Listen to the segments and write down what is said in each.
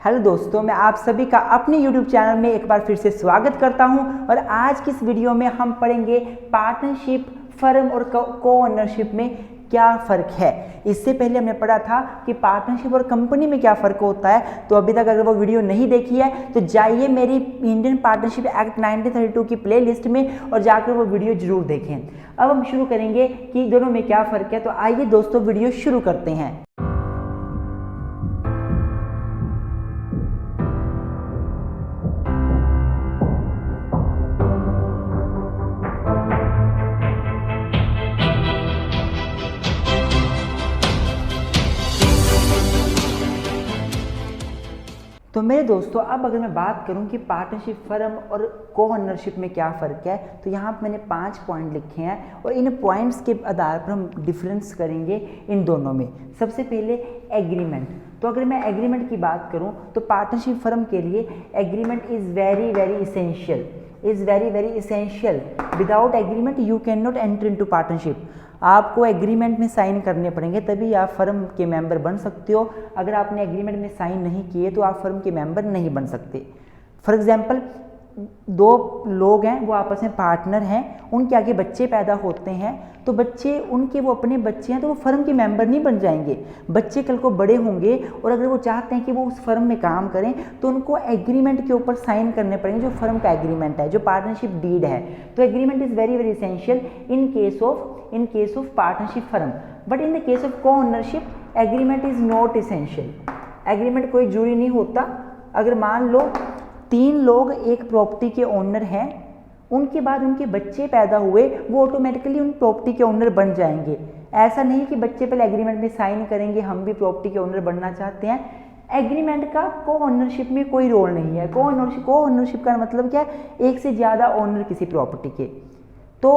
Hello दोस्तों, मैं आप सभी का अपने YouTube चैनल में एक बार फिर से स्वागत करता हूं। और आज की इस वीडियो में हम पढ़ेंगे पार्टनरशिप, फर्म और को ओनरशिप में क्या फ़र्क है। इससे पहले हमने पढ़ा था कि पार्टनरशिप और कंपनी में क्या फ़र्क होता है। तो अभी तक अगर वो वीडियो नहीं देखी है तो जाइए मेरी इंडियन पार्टनरशिप एक्ट 1932 की प्लेलिस्ट में और जाकर वो वीडियो जरूर देखें। अब हम शुरू करेंगे कि दोनों में क्या फ़र्क है। तो आइए दोस्तों वीडियो शुरू करते हैं। तो मेरे दोस्तों, अब अगर मैं बात करूं कि पार्टनरशिप, फर्म और को ओनरशिप में क्या फ़र्क है, तो यहाँ पर मैंने 5 पॉइंट लिखे हैं और इन पॉइंट्स के आधार पर हम डिफरेंस करेंगे इन दोनों में। सबसे पहले एग्रीमेंट। तो अगर मैं एग्रीमेंट की बात करूं तो पार्टनरशिप फर्म के लिए agreement is very very essential. Without agreement you can not enter into partnership. आपको एग्रीमेंट में साइन करने पड़ेंगे तभी आप फर्म के मेंबर बन सकते हो। अगर आपने एग्रीमेंट में साइन नहीं किए तो आप फर्म के मेंबर नहीं बन सकते। फॉर एग्जांपल, दो लोग हैं, वो आपस में पार्टनर हैं, उनके आगे बच्चे पैदा होते हैं तो बच्चे उनके वो अपने बच्चे हैं तो वो फर्म के मेंबर नहीं बन जाएंगे। बच्चे कल को बड़े होंगे और अगर वो चाहते हैं कि वो उस फर्म में काम करें तो उनको एग्रीमेंट के ऊपर साइन करने पड़ेंगे, जो फर्म का एग्रीमेंट है, जो पार्टनरशिप डीड है। तो agreement is very essential in case of partnership firm. But in the case of co ownership agreement is not essential. Agreement कोई जरूरी नहीं होता। अगर मान लो 3 लोग एक प्रॉपर्टी के ओनर हैं, उनके बाद उनके बच्चे पैदा हुए, वो ऑटोमेटिकली उन प्रॉपर्टी के ओनर बन जाएंगे। ऐसा नहीं कि बच्चे पहले एग्रीमेंट में साइन करेंगे, हम भी प्रॉपर्टी के ओनर बनना चाहते हैं। एग्रीमेंट का को ओनरशिप में कोई रोल नहीं है। को ओनरशिप का मतलब क्या है? एक से ज़्यादा ओनर किसी प्रॉपर्टी के। तो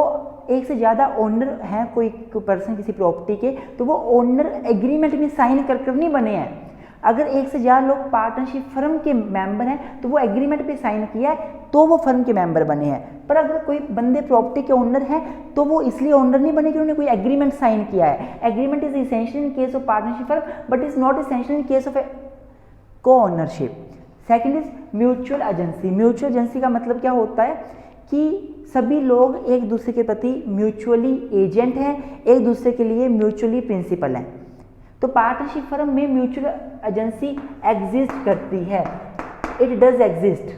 एक से ज़्यादा ओनर हैं कोई पर्सन किसी प्रॉपर्टी के, तो वो ओनर एग्रीमेंट में साइन कर नहीं बने हैं। अगर एक से ज़्यादा लोग पार्टनरशिप फर्म के मेंबर हैं तो वो एग्रीमेंट पे साइन किया है तो वो फर्म के मेंबर बने हैं। पर अगर कोई बंदे प्रॉपर्टी के ओनर हैं तो वो इसलिए ओनर नहीं बने कि उन्होंने कोई एग्रीमेंट साइन किया है। Agreement is essential in case of partnership firm but is not essential in case of co ownership. Second is mutual agency. Mutual agency का मतलब क्या होता है कि सभी लोग एक दूसरे के प्रति म्यूचुअली एजेंट हैं, एक दूसरे के लिए म्यूचुअली प्रिंसिपल हैं। तो पार्टनरशिप फर्म में म्यूचुअल एजेंसी एग्जिस्ट करती है। It does exist.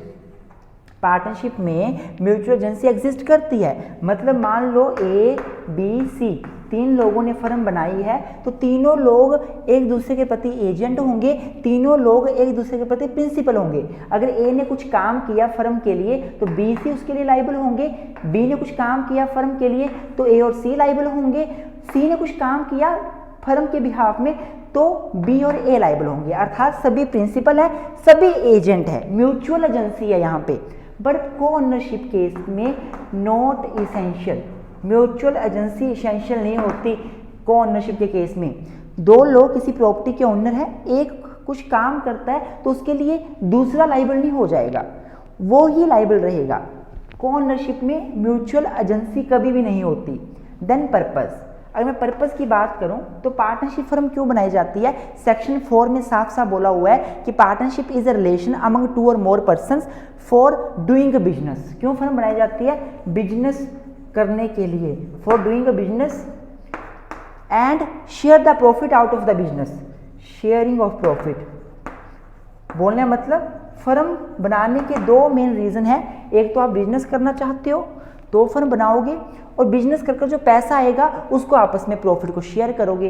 पार्टनरशिप में म्यूचुअल एजेंसी एग्जिस्ट करती है। मतलब मान लो A, B, C 3 लोगों ने फर्म बनाई है तो तीनों लोग एक दूसरे के प्रति एजेंट होंगे, तीनों लोग एक दूसरे के प्रति प्रिंसिपल होंगे। अगर A ने कुछ काम किया फर्म के लिए तो B, C उसके लिए लाइबल होंगे। B ने कुछ काम किया फर्म के लिए तो A और C लाइबल होंगे। C ने कुछ काम किया फर्म के बिहाफ में तो B और A लाइबल होंगे। अर्थात सभी प्रिंसिपल है, सभी एजेंट है, म्यूचुअल एजेंसी है यहाँ पे। बट को ओनरशिप केस में not essential. Mutual agency essential नहीं होती को ओनरशिप के केस में। 2 लोग किसी प्रॉपर्टी के ओनर है, एक कुछ काम करता है तो उसके लिए दूसरा लाइबल नहीं हो जाएगा, वो ही लाइबल रहेगा। को ओनरशिप में म्यूचुअल एजेंसी कभी भी नहीं होती। Then purpose. अगर मैं पर्पस की बात करूं तो पार्टनरशिप फर्म क्यों बनाई जाती है? सेक्शन 4 में साफ साफ बोला हुआ है कि partnership is a relation among 2 और more persons for doing a business. क्यों फर्म बनाई जाती है? बिजनेस करने के लिए, for doing a business and share the profit out of the business. Sharing of profit बोलने मतलब फर्म बनाने के 2 मेन रीजन है। एक तो आप बिजनेस करना चाहते हो तो फर्म बनाओगे और बिजनेस कर जो पैसा आएगा उसको आपस में प्रॉफिट को शेयर करोगे।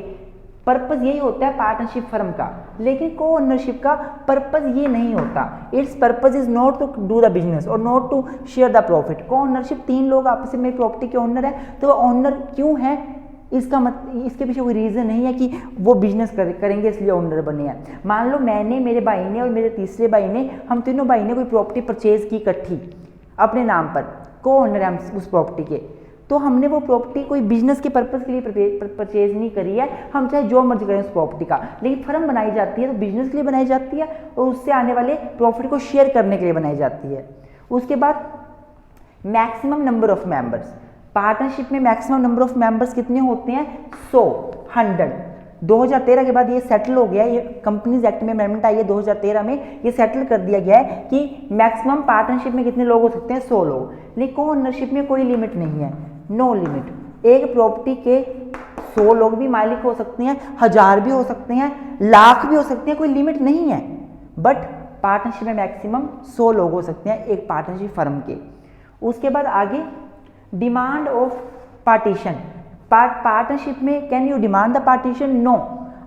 पर्पस यही होता है पार्टनरशिप फर्म का। लेकिन को ओनरशिप का पर्पस ये नहीं होता। Its purpose is not to do the business और not to share the profit. Co ownership 3 लोग आपस में प्रॉपर्टी के ओनर है तो वो ओनर क्यों है इसके पीछे कोई रीज़न नहीं है कि वो बिजनेस करेंगे इसलिए ओनर बने हैं। मान लो मैंने, मेरे भाई ने और मेरे तीसरे भाई ने, हम तीनों भाई ने कोई प्रॉपर्टी परचेज की इकट्ठी अपने नाम पर, को ओनर है हम उस प्रॉपर्टी के, तो हमने वो प्रॉपर्टी कोई बिजनेस के पर्पस के लिए परचेज नहीं करी है। हम चाहे जो मर्जी करें उस प्रॉपर्टी का, लेकिन फर्म बनाई जाती है तो बिजनेस के लिए बनाई जाती है और उससे आने वाले प्रॉफिट को शेयर करने के लिए बनाई जाती है। उसके बाद maximum number of members. Partnership में मैक्सिमम नंबर ऑफ मेंबर्स कितने होते हैं? 100, 100। 2013 के बाद ये सेटल हो गया, ये कंपनीज एक्ट में अमेंडमेंट आई है 2013 में, ये सेटल कर दिया गया है कि मैक्सिमम पार्टनरशिप में कितने लोग हो सकते हैं, 100 लोग। लेकिन को ओनरशिप में कोई लिमिट नहीं है, नो लिमिट। एक प्रॉपर्टी के 100 लोग भी मालिक हो सकते हैं, 1000 भी हो सकते हैं, लाख भी हो सकते हैं, कोई लिमिट नहीं है। बट पार्टनरशिप में मैक्सिमम 100 लोग हो सकते हैं एक पार्टनरशिप फर्म के। उसके बाद आगे डिमांड ऑफ पार्टीशन। पार्टनरशिप में can you demand the partition? No,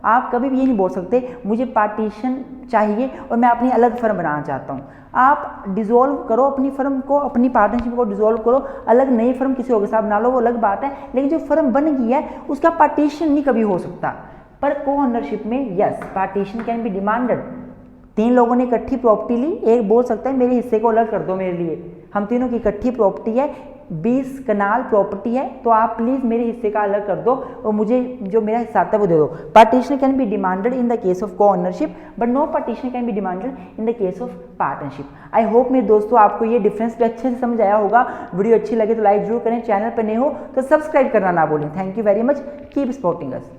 आप कभी भी ये नहीं बोल सकते मुझे पार्टीशन चाहिए और मैं अपनी अलग फर्म बनाना चाहता हूँ। आप डिसॉल्व करो अपनी फर्म को, अपनी पार्टनरशिप को डिसॉल्व करो, अलग नई फर्म किसी और के साथ बना लो, वो अलग बात है, लेकिन जो फर्म बन गई है उसका पार्टीशन नहीं कभी हो सकता। पर को ओनरशिप में yes, partition can be demanded. 3 लोगों ने इकट्ठी प्रॉपर्टी ली, एक बोल सकता है मेरे हिस्से को अलग कर दो मेरे लिए, हम तीनों की इकट्ठी प्रॉपर्टी है, 20 कनाल प्रॉपर्टी है, तो आप प्लीज मेरे हिस्से का अलग कर दो और मुझे जो मेरा हिस्सा आता है वो दे दो। Partition can be demanded in the case of co ownership, but no partition can be demanded in the case of partnership. I hope मेरे दोस्तों आपको ये डिफरेंस भी अच्छे से समझ आया होगा। वीडियो अच्छी लगे तो लाइक जरूर करें, चैनल पर नए हो तो सब्सक्राइब करना ना भूलें। Thank you very much, keep supporting us.